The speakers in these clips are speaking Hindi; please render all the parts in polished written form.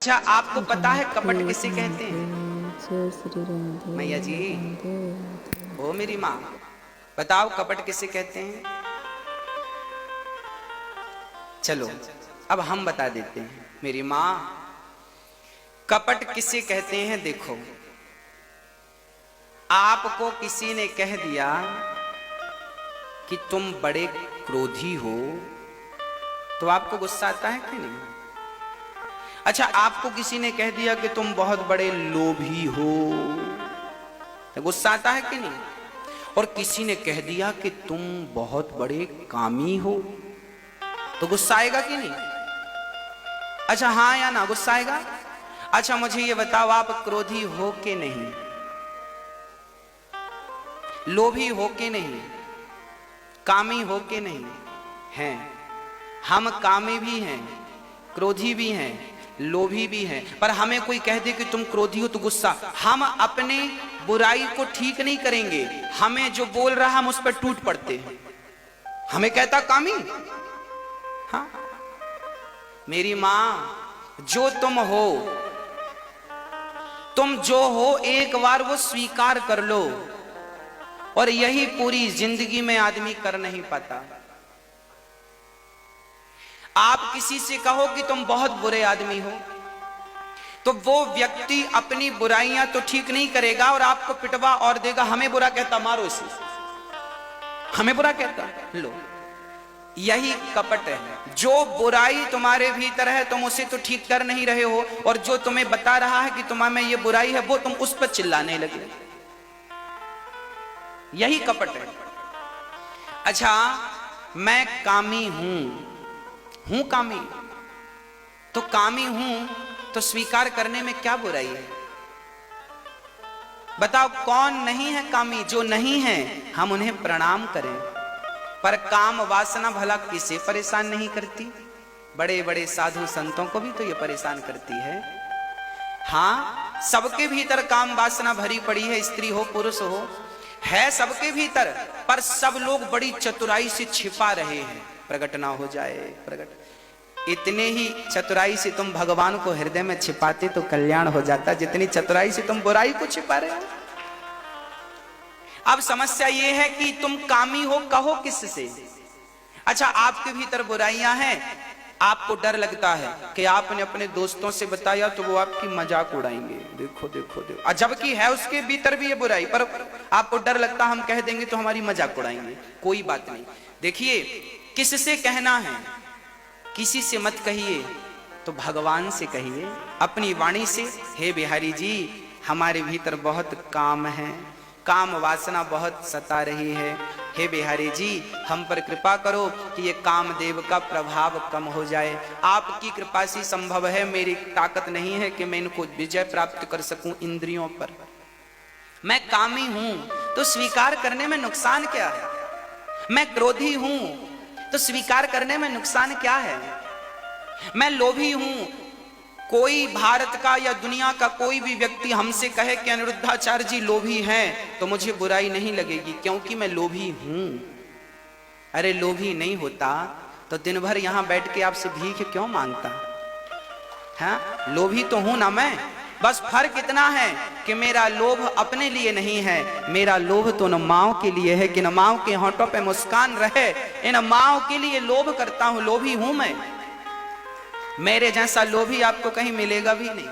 अच्छा, आपको पता है कपट किसे कहते हैं? मैया जी, ओ मेरी माँ, बताओ कपट किसे कहते हैं? चलो अब हम बता देते हैं मेरी माँ, कपट किसे कहते हैं। देखो, आपको किसी ने कह दिया कि तुम बड़े क्रोधी हो, तो आपको गुस्सा आता है कि नहीं? अच्छा, आपको किसी ने कह दिया कि तुम बहुत बड़े लोभी हो, तो गुस्सा आता है कि नहीं? और किसी ने कह दिया कि तुम बहुत बड़े कामी हो, तो गुस्सा आएगा कि नहीं? अच्छा, हाँ या ना, गुस्सा आएगा। अच्छा, मुझे ये बताओ, आप क्रोधी हो कि नहीं? लोभी हो कि नहीं? कामी हो कि नहीं? हैं। हम कामी भी हैं, क्रोधी भी हैं, लोभी भी हैं। पर हमें कोई कह दे कि तुम क्रोधी हो तो गुस्सा, हम अपने बुराई को ठीक नहीं करेंगे, हमें जो बोल रहा हम उस पर टूट पड़ते हैं। हमें कहता कामी, हाँ मेरी मां, जो तुम हो, तुम जो हो एक बार वो स्वीकार कर लो, और यही पूरी जिंदगी में आदमी कर नहीं पाता। आप किसी से कहो कि तुम बहुत बुरे आदमी हो, तो वो व्यक्ति अपनी बुराइयां तो ठीक नहीं करेगा और आपको पिटवा और देगा। हमें बुरा कहता, मारो इसे, हमें बुरा कहता। लो, यही कपट है। जो बुराई तुम्हारे भीतर है तुम उसे तो ठीक कर नहीं रहे हो, और जो तुम्हें बता रहा है कि तुम्हारे में ये बुराई है वो तुम उस पर चिल्लाने लगे। यही कपट है। अच्छा, मैं कामी हूं कामी, तो कामी हूं तो स्वीकार करने में क्या बुराई है? बताओ, कौन नहीं है कामी? जो नहीं है हम उन्हें प्रणाम करें। पर काम वासना भला किसे परेशान नहीं करती? बड़े बड़े साधु संतों को भी तो ये परेशान करती है। हाँ, सबके भीतर काम वासना भरी पड़ी है, स्त्री हो पुरुष हो, है सबके भीतर, पर सब लोग बड़ी चतुराई से छिपा रहे हैं, प्रकट ना हो जाए। प्रकट, इतने ही चतुराई से तुम भगवान को हृदय में छिपाते तो कल्याण हो जाता, जितनी चतुराई से तुम बुराई को छिपा रहे हो। अब समस्या ये है कि तुम कामी हो, कहो किससे? अच्छा, आपके भीतर बुराइयां हैं, आपको डर लगता है कि आपने अपने दोस्तों से बताया तो वो आपकी मजाक उड़ाएंगे, देखो देखो देखो, जबकि है उसके भीतर भी ये बुराई, पर आपको डर लगता हम कह देंगे तो हमारी मजाक उड़ाएंगे। कोई बात नहीं, देखिए, किससे कहना है? किसी से मत कहिए, तो भगवान से कहिए, अपनी वाणी से। हे बिहारी जी, हमारे भीतर बहुत काम है, काम वासना बहुत सता रही है। हे बिहारी जी, हम पर कृपा करो कि ये कामदेव का प्रभाव कम हो जाए। आपकी कृपा से संभव है, मेरी ताकत नहीं है कि मैं इनको विजय प्राप्त कर सकूं इंद्रियों पर। मैं कामी हूं तो स्वीकार करने में नुकसान क्या है? मैं क्रोधी हूं तो स्वीकार करने में नुकसान क्या है? मैं लोभी हूं, कोई भारत का या दुनिया का कोई भी व्यक्ति हमसे कहे कि अनिरुद्धाचार्य जी लोभी हैं, तो मुझे बुराई नहीं लगेगी, क्योंकि मैं लोभी हूं। अरे लोभी नहीं होता तो दिन भर यहां बैठ के आपसे भीख क्यों मांगता? हाँ, लोभी तो हूं ना मैं, बस फर्क इतना है कि मेरा लोभ अपने लिए नहीं है, मेरा लोभ तो न माओ के लिए है कि न माओ के होंठों पे मुस्कान रहे, इन माओ के लिए लोभ करता हूं। लोभी हूं मैं, मेरे जैसा लोभी आपको कहीं मिलेगा भी नहीं।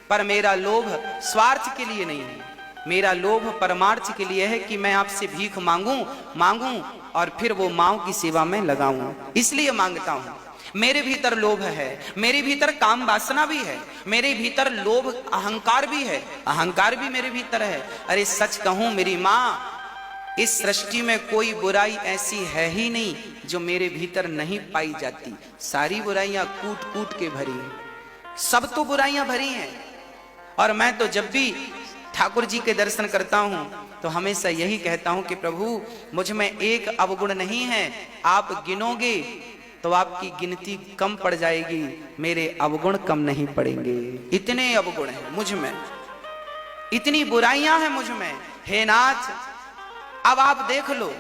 पर मेरा लोभ स्वार्थ के लिए नहीं है, मेरा लोभ परमार्थ के लिए है कि मैं आपसे भीख मांगूं और फिर वो माओ की सेवा में लगाऊं, इसलिए मांगता हूं। मेरे भीतर लोभ है, मेरे भीतर काम वासना भी है, मेरे भीतर लोभ अहंकार भी है, अहंकार भी मेरे भीतर है। अरे सच कहूं मेरी माँ, इस सृष्टि में कोई बुराई ऐसी है ही नहीं जो मेरे भीतर नहीं पाई जाती। सारी बुराइयां कूट कूट के भरी हैं, सब तो बुराइयां भरी हैं। और मैं तो जब भी ठाकुर जी के दर्शन करता हूं तो हमेशा यही कहता हूं कि प्रभु, मुझ में एक अवगुण नहीं है, आप गिनोगे तो आपकी गिनती कम पड़ जाएगी, मेरे अवगुण कम नहीं पड़ेंगे। इतने अवगुण हैं मुझ में, इतनी बुराइयां हैं मुझ में। हे नाथ, अब आप देख लो,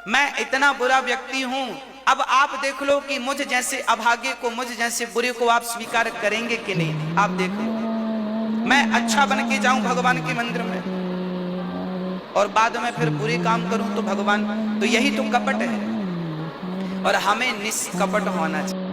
मैं इतना बुरा व्यक्ति हूं, अब आप देख लो कि मुझ जैसे अभागे को, मुझ जैसे बुरे को आप स्वीकार करेंगे कि नहीं। आप देख लो, मैं अच्छा बन के जाऊं भगवान के मंदिर में और बाद में फिर बुरे काम करूं तो भगवान, तो यही तो कपट है। और हमें निष्कपट होना चाहिए।